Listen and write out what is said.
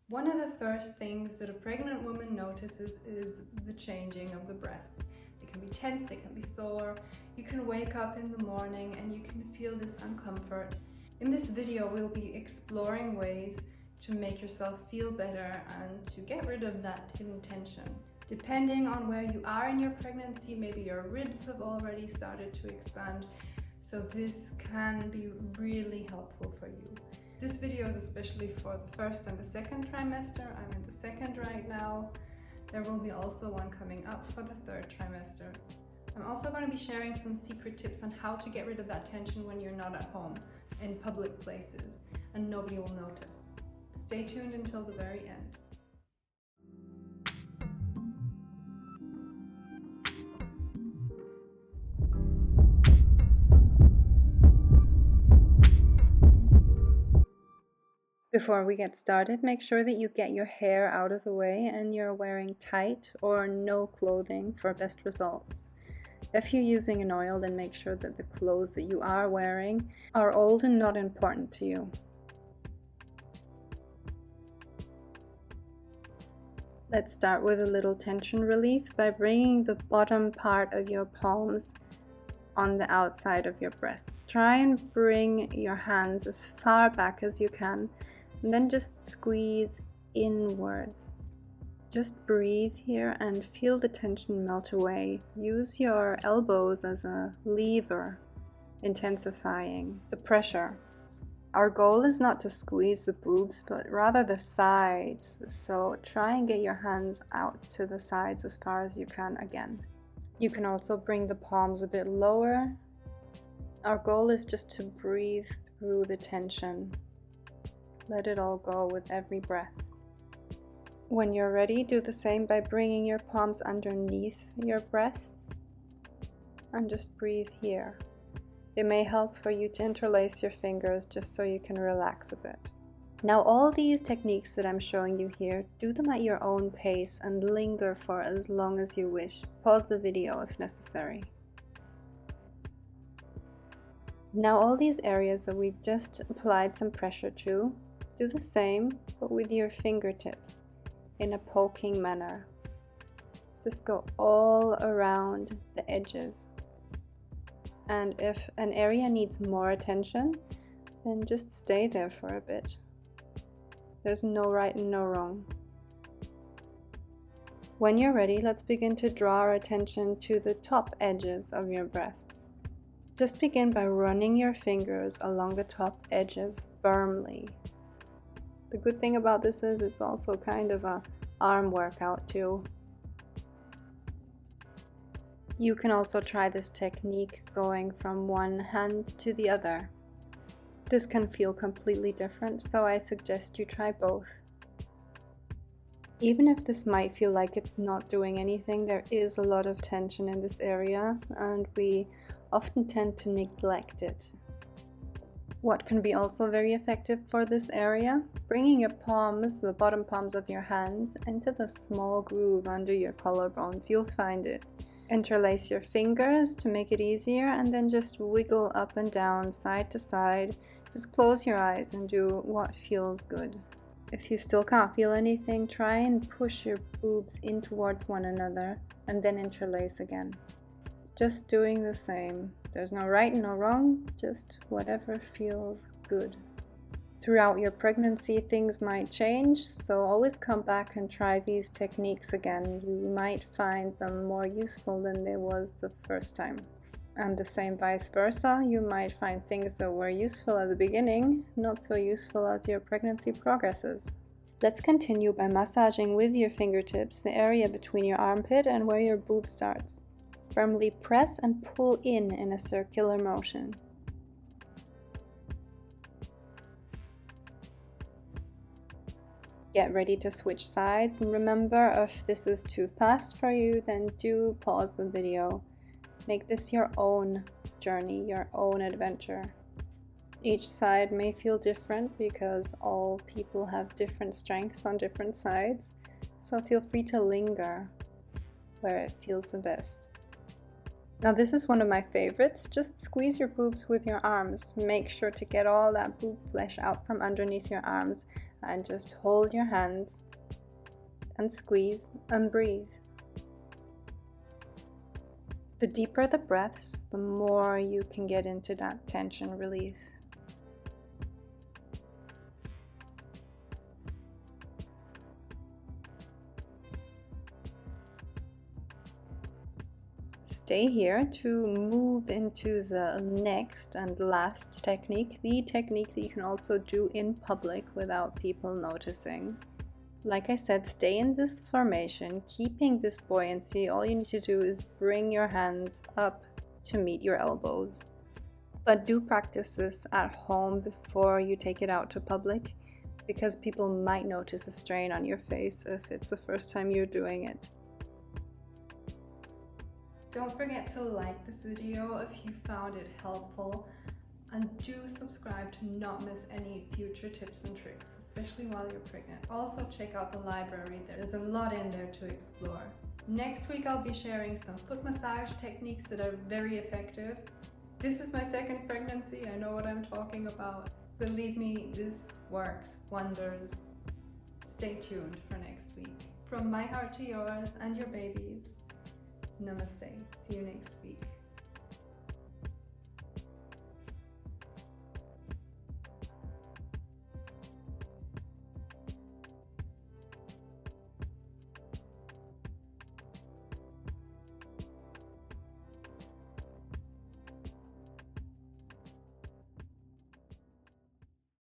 One of the first things that a pregnant woman notices is the changing of the breasts. They can be tense, they can be sore. You can wake up in the morning and you can feel this discomfort. In this video, we'll be exploring ways to make yourself feel better and to get rid of that hidden tension. Depending on where you are in your pregnancy, maybe your ribs have already started to expand, so this can be really helpful for you. This video is especially for the first and the second trimester. I'm in the second right now. There will be also one coming up for the third trimester. I'm also going to be sharing some secret tips on how to get rid of that tension when you're not at home, in public places, and nobody will notice. Stay tuned until the very end. Before we get started, make sure that you get your hair out of the way and you're wearing tight or no clothing for best results. If you're using an oil, then make sure that the clothes that you are wearing are old and not important to you. Let's start with a little tension relief by bringing the bottom part of your palms on the outside of your breasts. Try and bring your hands as far back as you can, and then just squeeze inwards. Just breathe here and feel the tension melt away. Use your elbows as a lever, intensifying the pressure. Our goal is not to squeeze the boobs, but rather the sides. So try and get your hands out to the sides as far as you can again. You can also bring the palms a bit lower. Our goal is just to breathe through the tension. Let it all go with every breath. When you're ready, do the same by bringing your palms underneath your breasts and just breathe here. It may help for you to interlace your fingers just so you can relax a bit. Now, all these techniques that I'm showing you here, do them at your own pace and linger for as long as you wish. Pause the video if necessary. Now, all these areas that we've just applied some pressure to, do the same, but with your fingertips in a poking manner. Just go all around the edges. And if an area needs more attention, then just stay there for a bit. There's no right and no wrong. When you're ready, let's begin to draw our attention to the top edges of your breasts. Just begin by running your fingers along the top edges firmly. The good thing about this is it's also kind of an arm workout too. You can also try this technique going from one hand to the other. This can feel completely different, so I suggest you try both. Even if this might feel like it's not doing anything, there is a lot of tension in this area, and we often tend to neglect it. What can be also very effective for this area? Bringing your palms, the bottom palms of your hands, into the small groove under your collarbones. You'll find it. Interlace your fingers to make it easier, and then just wiggle up and down, side to side. Just close your eyes and do what feels good. If you still can't feel anything, try and push your boobs in towards one another and then interlace again. Just doing the same. There's no right and no wrong, just whatever feels good. Throughout your pregnancy, things might change, so always come back and try these techniques again. You might find them more useful than they was the first time. And the same vice versa, you might find things that were useful at the beginning, not so useful as your pregnancy progresses. Let's continue by massaging with your fingertips the area between your armpit and where your boob starts. Firmly press and pull in a circular motion. Get ready to switch sides, and remember, if this is too fast for you, then do pause the video. Make this your own journey, your own adventure. Each side may feel different because all people have different strengths on different sides, so feel free to linger where it feels the best. Now this is one of my favorites. Just squeeze your boobs with your arms. Make sure to get all that boob flesh out from underneath your arms and just hold your hands and squeeze and breathe. The deeper the breaths, the more you can get into that tension relief. Stay here to move into the next and last technique, the technique that you can also do in public without people noticing. Like I said, stay in this formation, keeping this buoyancy. All you need to do is bring your hands up to meet your elbows. But do practice this at home before you take it out to public, because people might notice a strain on your face if it's the first time you're doing it. Don't forget to like this video if you found it helpful, and do subscribe to not miss any future tips and tricks, especially while you're pregnant. Also check out the library, there's a lot in there to explore. Next week I'll be sharing some foot massage techniques that are very effective. This is my second pregnancy, I know what I'm talking about. Believe me, this works wonders. Stay tuned for next week. From my heart to yours and your babies, namaste. See you next week.